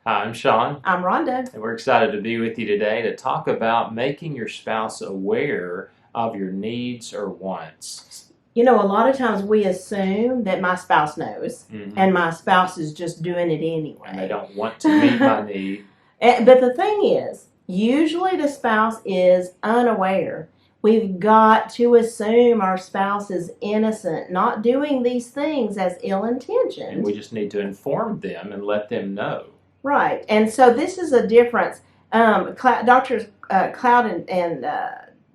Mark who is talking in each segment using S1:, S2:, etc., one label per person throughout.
S1: Hi, I'm Sean,
S2: I'm Rhonda.
S1: and we're excited to be with you today to talk about making your spouse aware of your needs or wants.
S2: You know, a lot of times we assume that my spouse knows,
S1: And
S2: and my spouse is just doing it anyway.
S1: they don't want to meet my need.
S2: But the thing is, usually the spouse is unaware. We've got to assume our spouse is innocent, not doing these things as ill
S1: And
S2: intentioned.
S1: we just need to inform them and let them know.
S2: Right. And so this is a difference. Dr. Cloud and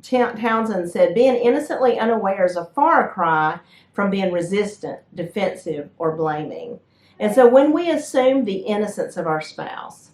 S2: Townsend said, being innocently unaware is a far cry from being resistant, defensive, or blaming. And so when we assume the innocence of our spouse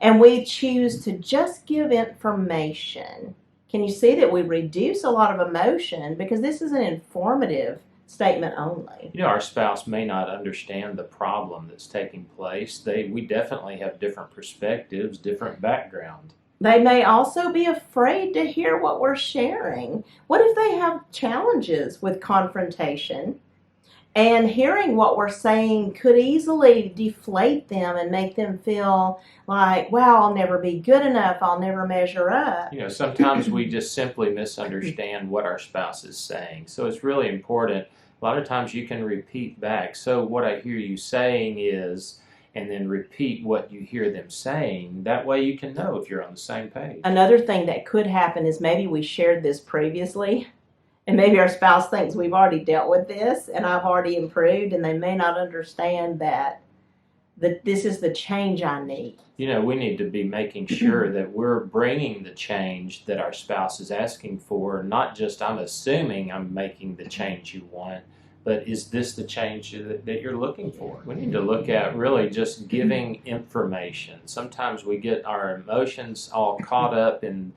S2: and we choose to just give information, can you see that we reduce a lot of emotion because this is an informative statement only?
S1: You know, our spouse may not understand the problem that's taking place. We definitely have different perspectives, different background.
S2: They may also be afraid to hear what we're sharing. What if they have challenges with confrontation? And hearing what we're saying could easily deflate them and make them feel like, wow, I'll never be good enough. I'll never measure up.
S1: You know, sometimes we just simply misunderstand what our spouse is saying. So it's really important. A lot of times you can repeat back. So what I hear you saying is, and then repeat what you hear them saying. That way you can know if you're on the same page.
S2: Another thing that could happen is maybe we shared this previously, and maybe our spouse thinks we've already dealt with this and I've already improved, and they may not understand that this is the change I need.
S1: You know, we need to be making sure that we're bringing the change that our spouse is asking for, not just I'm assuming I'm making the change you want, but is this the change that you're looking for? We need to look at really just giving information. Sometimes we get our emotions all caught up in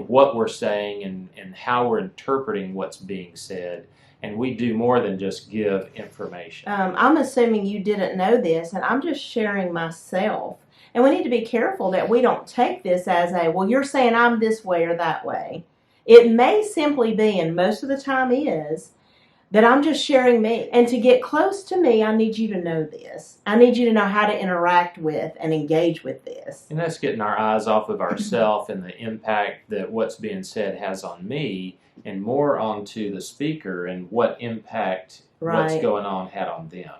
S1: what we're saying and how we're interpreting what's being said. And we do more than just give information.
S2: I'm assuming you didn't know this, and I'm just sharing myself. And we need to be careful that we don't take this as well, you're saying I'm this way or that way. It may simply be, and most of the time is, that I'm just sharing me. And to get close to me, I need you to know this. I need you to know how to interact with and engage with this.
S1: And that's getting our eyes off of ourselves and the impact that what's being said has on me, and more onto the speaker and what impact what's going on had on them.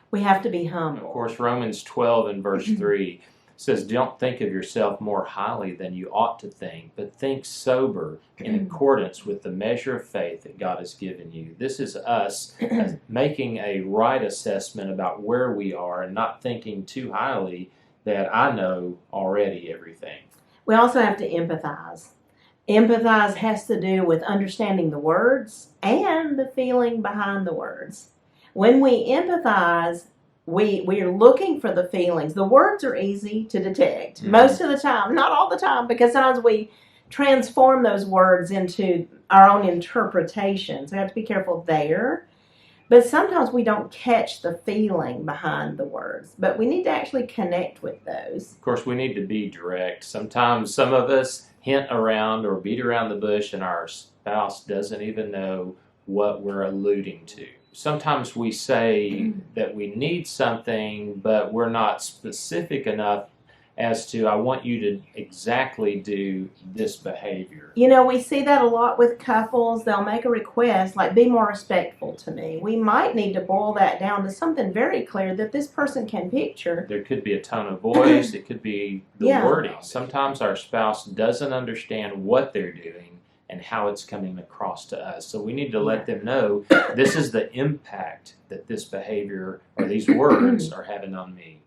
S2: We have to be humble.
S1: Of course, Romans 12 and verse 3 says, don't think of yourself more highly than you ought to think, but think sober in accordance with the measure of faith that God has given you. This is us making a right assessment about where we are and not thinking too highly that I know already everything.
S2: We also have to empathize. Empathize has to do with understanding the words and the feeling behind the words. When we empathize, we are looking for the feelings. The words are easy to detect most of the time, not all the time, because sometimes we transform those words into our own interpretations. We have to be careful there. But sometimes we don't catch the feeling behind the words, but we need to actually connect with those.
S1: Of course, we need to be direct. Sometimes some of us hint around or beat around the bush and our spouse doesn't even know what we're alluding to. Sometimes we say that we need something, but we're not specific enough as to, I want you to exactly do this behavior.
S2: You know, we see that a lot with couples. They'll make a request, like, be more respectful to me. We might need to boil that down to something very clear that this person can picture.
S1: There could be a tone of voice. It could be the wording. Sometimes our spouse doesn't understand what they're doing and how it's coming across to us. So we need to let them know this is the impact that this behavior or these words are having on me.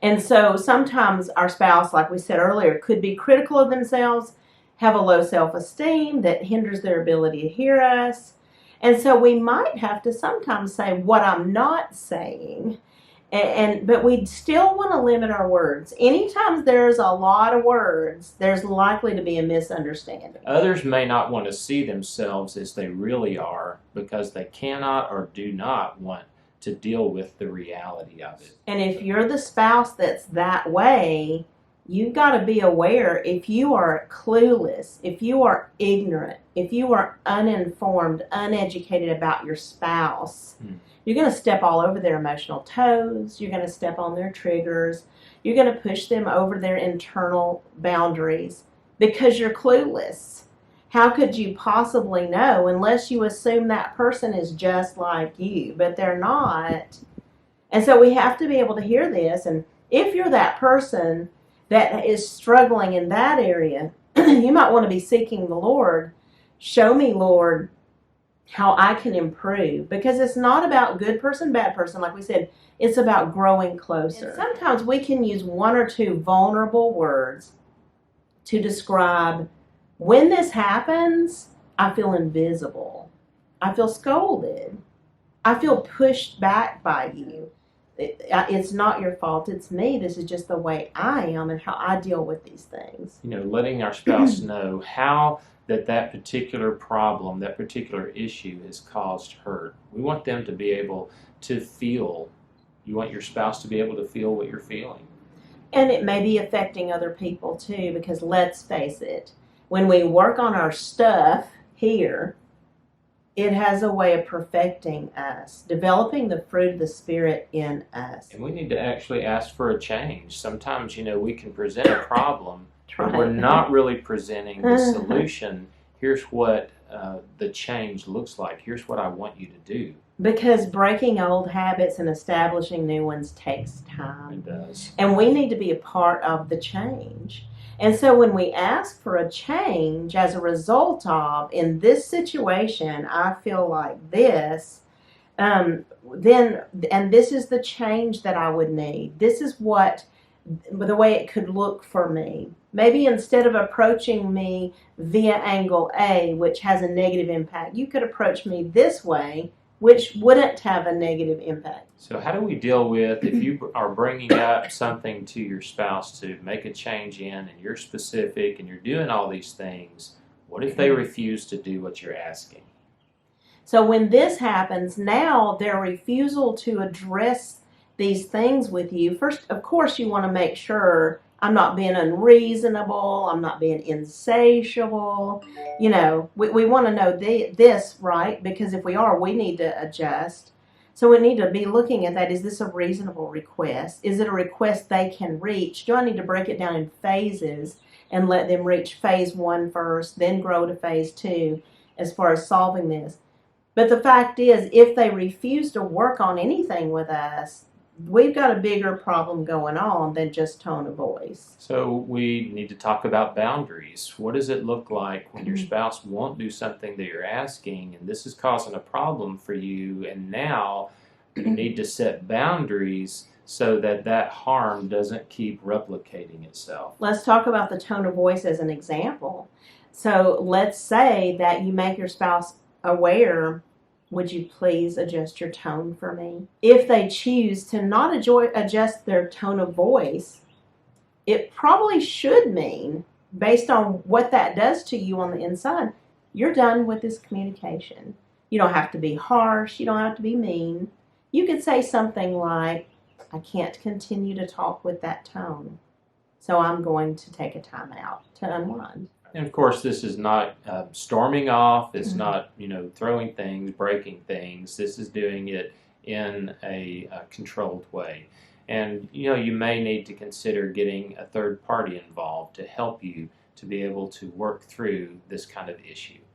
S2: And so sometimes our spouse, like we said earlier, could be critical of themselves, have a low self-esteem that hinders their ability to hear us. And so we might have to sometimes say what I'm not saying, but we still want to limit our words. Anytime there's a lot of words, there's likely to be a misunderstanding.
S1: Others may not want to see themselves as they really are because they cannot or do not want to deal with the reality of it.
S2: And if you're the spouse that's that way, You've got to be aware if you are clueless, if you are ignorant, if you are uninformed, uneducated about your spouse, you're going to step all over their emotional toes. You're going to step on their triggers. You're going to push them over their internal boundaries because you're clueless. How could you possibly know unless you assume that person is just like you, but they're not? And so we have to be able to hear this. And if you're that person that is struggling in that area, you might want to be seeking the Lord. Show me, Lord, how I can improve. Because it's not about good person, bad person. Like we said, it's about growing closer. And sometimes we can use one or two vulnerable words to describe when this happens, I feel invisible. I feel scolded. I feel pushed back by you. It's not your fault, it's me. This is just the way I am and how I deal with these things.
S1: Letting our spouse know how that particular problem, that particular issue has caused hurt. We want them to be able to feel. You want your spouse to be able to feel what you're feeling.
S2: And it may be affecting other people too, because let's face it, when we work on our stuff here, it has a way of perfecting us, developing the fruit of the Spirit in us.
S1: And we need to actually ask for a change. Sometimes, we can present a problem, but we're not really presenting the solution. Here's what the change looks like. Here's what I want you to do.
S2: Because breaking old habits and establishing new ones takes time.
S1: It does.
S2: And we need to be a part of the change. And so when we ask for a change as a result of, in this situation, I feel like this, then, and this is the change that I would need. This is the way it could look for me. Maybe instead of approaching me via angle A, which has a negative impact, you could approach me this way, which wouldn't have a negative impact.
S1: So how do we deal with, if you are bringing up something to your spouse to make a change in, and you're specific and you're doing all these things, what if they refuse to do what you're asking?
S2: So when this happens, now their refusal to address these things with you, first, of course, you want to make sure I'm not being unreasonable, I'm not being insatiable. We want to know this, right? Because if we are, we need to adjust. So we need to be looking at that. Is this a reasonable request? Is it a request they can reach? Do I need to break it down in phases and let them reach phase 1 first, then grow to phase 2 as far as solving this? But the fact is, if they refuse to work on anything with us, we've got a bigger problem going on than just tone of voice.
S1: So we need to talk about boundaries. What does it look like when your spouse won't do something that you're asking, and this is causing a problem for you, and now you need to set boundaries so that harm doesn't keep replicating itself?
S2: Let's talk about the tone of voice as an example. So let's say that you make your spouse aware, would you please adjust your tone for me? If they choose to not adjust their tone of voice, it probably should mean, based on what that does to you on the inside, you're done with this communication. You don't have to be harsh. You don't have to be mean. You could say something like, I can't continue to talk with that tone, so I'm going to take a time out to unwind.
S1: And of course, this is not storming off. It's not, throwing things, breaking things. This is doing it in a controlled way. And, you may need to consider getting a third party involved to help you to be able to work through this kind of issue.